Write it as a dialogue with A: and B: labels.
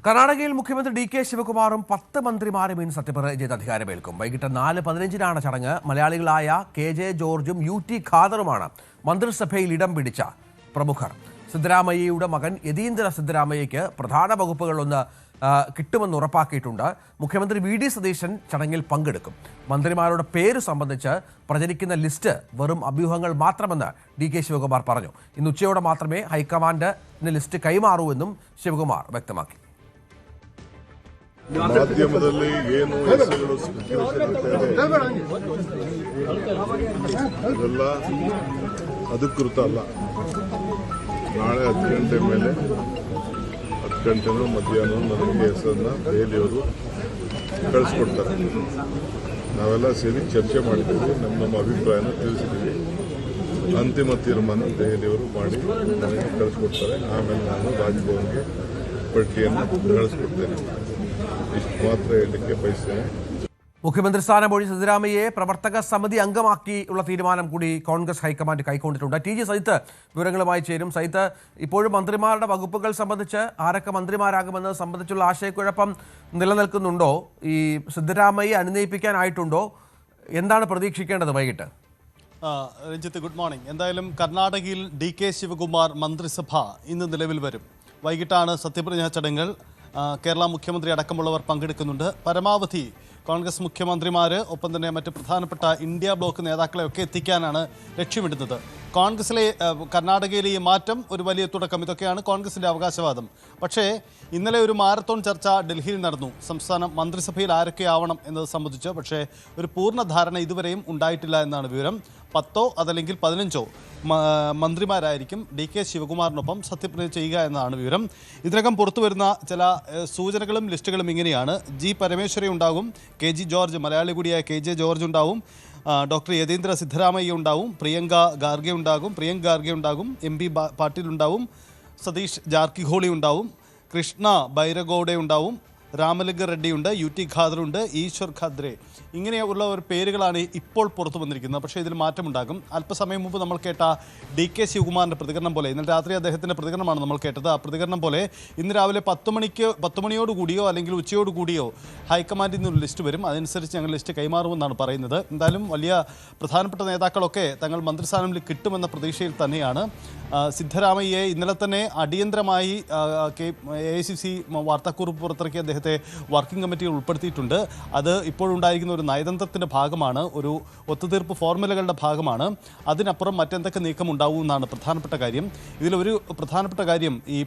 A: കർണാടകയിൽ മുഖ്യമന്ത്രി ഡി.കെ. ശിവകുമാറും 10 മന്ത്രിമാരും ഇന്ന് സത്യപ്രതിജ്ഞ ചെയ്ത് അധികാരമേൽക്കും. വൈകിട്ട് 4:15-നാണ് ചടങ്ങ്. മലയാളികളായ കെ.ജെ. ജോർജും യു.ടി. ഖാദറുമാണ് മന്ത്രിസഭയിൽ ഇടം പിടിച്ച പ്രമുഖർ. സിദ്ധരാമയ്യയുടെ മകൻ യതീന്ദ്ര സിദ്ധരാമയ്യയ്ക്ക് പ്രധാന വകുപ്പുകളൊന്ന് കിട്ടുമെന്ന് ഉറപ്പാക്കിയിട്ടുണ്ട്. മുഖ്യമന്ത്രി വി.ഡി. സതീശൻ ചടങ്ങിൽ പങ്കെടുക്കും. മന്ത്രിമാരുടെ പേര് സംബന്ധിച്ച് പ്രചരിക്കുന്ന ലിസ്റ്റ് വെറും അഭ്യൂഹങ്ങൾ മാത്രമെന്ന് ഡി.കെ. ಶಿವಕುಮಾರ್ പറഞ്ഞു. ഇന്ന് ഉച്ചയോടെ മാത്രമേ ഹൈക്കമാൻഡിന് ലിസ്റ്റ് കൈമാറൂ എന്നും ಶಿವಕುಮಾರ್ വ്യക്തമാക്കി.
B: ಮಾಧ್ಯಮದಲ್ಲಿ ಏನು ಹೆಸರುಗಳು ಅದೆಲ್ಲ ಅಧಿಕೃತ ಅಲ್ಲ. ನಾಳೆ 10 ಗಂಟೆ ಮೇಲೆ 10 ಗಂಟೆನೂ ಮಧ್ಯಾಹ್ನ ನನಗೆ ಹೆಸರನ್ನ ದೆಹಲಿಯವರು ಕಳಿಸ್ಕೊಡ್ತಾರೆ. ನಾವೆಲ್ಲ ಸೇರಿ ಚರ್ಚೆ ಮಾಡಿದ್ದೀವಿ, ನಮ್ಮ ಅಭಿಪ್ರಾಯನ ತಿಳಿಸಿದ್ದೀವಿ. ಅಂತಿಮ ತೀರ್ಮಾನ ದೆಹಲಿಯವರು ಮಾಡಿ ನನಗೆ ಕಳಿಸ್ಕೊಡ್ತಾರೆ. ಆಮೇಲೆ ನಾನು ರಾಜಭವನ್ಗೆ ಪಟ್ಟಿಯನ್ನು ಕಳಿಸ್ಕೊಡ್ತೇನೆ. ಇಷ್ಟು ಮಾತ್ರ ಹೇಳಲಿಕ್ಕೆ ಬಯಸ್ತೇನೆ.
A: മുഖ്യമന്ത്രി സ്ഥാനം ഒഴി സിദ്ധരാമയ്യയെ പ്രവർത്തക സമിതി അംഗമാക്കിയുള്ള തീരുമാനം കൂടി കോൺഗ്രസ് ഹൈക്കമാൻഡ് കൈക്കൊണ്ടിട്ടുണ്ട്. ടി ജി സജിത്ത് വിവരങ്ങളുമായി ചേരും. സജിത്ത്, ഇപ്പോഴും മന്ത്രിമാരുടെ വകുപ്പുകൾ സംബന്ധിച്ച് ആരൊക്കെ മന്ത്രിമാരാകുമെന്നത് സംബന്ധിച്ചുള്ള ആശയക്കുഴപ്പം നിലനിൽക്കുന്നുണ്ടോ? ഈ സിദ്ധരാമയ്യെ അനുനയിപ്പിക്കാനായിട്ടുണ്ടോ? എന്താണ് പ്രതീക്ഷിക്കേണ്ടത് വൈകിട്ട്?
C: Ranjith, good morning. എന്തായാലും കർണാടകയിൽ ഡി.കെ. ശിവകുമാർ മന്ത്രിസഭ ഇന്ന് നിലവിൽ വരും. വൈകിട്ടാണ് സത്യപ്രതിജ്ഞാ ചടങ്ങുകൾ. കേരള മുഖ്യമന്ത്രി അടക്കമുള്ളവർ പങ്കെടുക്കുന്നുണ്ട്. പരമാവധി കോൺഗ്രസ് മുഖ്യമന്ത്രിമാർ ഒപ്പം തന്നെ മറ്റ് പ്രധാനപ്പെട്ട ഇന്ത്യ ബ്ലോക്ക് നേതാക്കളെയൊക്കെ എത്തിക്കാനാണ് ലക്ഷ്യമിടുന്നത്. കോൺഗ്രസിലെ കർണാടകയിലെ ഈ മാറ്റം ഒരു വലിയ തുടക്കം. ഇതൊക്കെയാണ് കോൺഗ്രസിൻ്റെ അവകാശവാദം. പക്ഷേ ഇന്നലെ ഒരു മാരത്തോൺ ചർച്ച ഡൽഹിയിൽ നടന്നു. സംസ്ഥാന മന്ത്രിസഭയിൽ ആരൊക്കെയാവണം എന്നത് സംബന്ധിച്ച്. പക്ഷേ ഒരു പൂർണ്ണ ധാരണ ഇതുവരെയും ഉണ്ടായിട്ടില്ല എന്നാണ് വിവരം. 10 അതല്ലെങ്കിൽ 15 മന്ത്രിമാരായിരിക്കും ഡി.കെ. ശിവകുമാറിനൊപ്പം സത്യപ്രതിജ്ഞ ചെയ്യുക എന്നാണ് വിവരം. ഇതിനകം പുറത്തു വരുന്ന ചില സൂചനകളും ലിസ്റ്റുകളും ഇങ്ങനെയാണ്. ജി. പരമേശ്വരി ഉണ്ടാകും, കെ.ജി. ജോർജ്, മലയാളി കൂടിയായ കെ.ജെ. ജോർജ് ഉണ്ടാവും, ഡോക്ടർ യതീന്ദ്ര സിദ്ധരാമയ്യ ഉണ്ടാവും, പ്രിയങ്ക ഖാർഗെ ഉണ്ടാകും, എം.പി. പാട്ടീൽ ഉണ്ടാവും, സതീഷ് ജാർക്കിഹോളി ഉണ്ടാവും, കൃഷ്ണ ബൈരഗൌഡെ ഉണ്ടാവും, രാമലിംഗ റെഡ്ഡിയുണ്ട്, യു.ടി. ഖാദറുണ്ട്, ഈശ്വർ ഖാദ്രെ. ഇങ്ങനെയുള്ള ഒരു പേരുകളാണ് ഇപ്പോൾ പുറത്തു വന്നിരിക്കുന്നത്. പക്ഷേ ഇതിൽ മാറ്റമുണ്ടാകും. അല്പസമയം മുമ്പ് നമ്മൾ കേട്ട ഡി.കെ. ശിവകുമാറിൻ്റെ പ്രതികരണം പോലെ, ഇന്നലെ രാത്രി അദ്ദേഹത്തിൻ്റെ പ്രതികരണമാണ് നമ്മൾ കേട്ടത്. ആ പ്രതികരണം പോലെ ഇന്ന് രാവിലെ 10 മണിയോടുകൂടിയോ അല്ലെങ്കിൽ ഉച്ചയോടുകൂടിയോ ഹൈക്കമാൻഡിൽ നിന്നൊരു ലിസ്റ്റ് വരും. അതനുസരിച്ച് ഞങ്ങൾ ലിസ്റ്റ് കൈമാറുമെന്നാണ് പറയുന്നത്. എന്തായാലും വലിയ പ്രധാനപ്പെട്ട നേതാക്കളൊക്കെ തങ്ങൾ മന്ത്രിസ്ഥാനത്തിൽ കിട്ടുമെന്ന പ്രതീക്ഷയിൽ തന്നെയാണ്. സിദ്ധരാമയ്യയെ ഇന്നലെ തന്നെ അടിയന്തരമായി AICC വാർത്താക്കുറിപ്പ് പുറത്തിറക്കി അദ്ദേഹത്തെ വർക്കിംഗ് കമ്മിറ്റിയിൽ ഉൾപ്പെടുത്തിയിട്ടുണ്ട്. അത് ഇപ്പോഴുണ്ടായിരിക്കുന്ന ഒരു നയതന്ത്രത്തിൻ്റെ ഭാഗമാണ്, ഒരു ഒത്തുതീർപ്പ് ഫോർമുലകളുടെ ഭാഗമാണ്. അതിനപ്പുറം മറ്റെന്തൊക്കെ നീക്കം ഉണ്ടാവും എന്നാണ് പ്രധാനപ്പെട്ട കാര്യം. ഇതിലൊരു പ്രധാനപ്പെട്ട കാര്യം, ഈ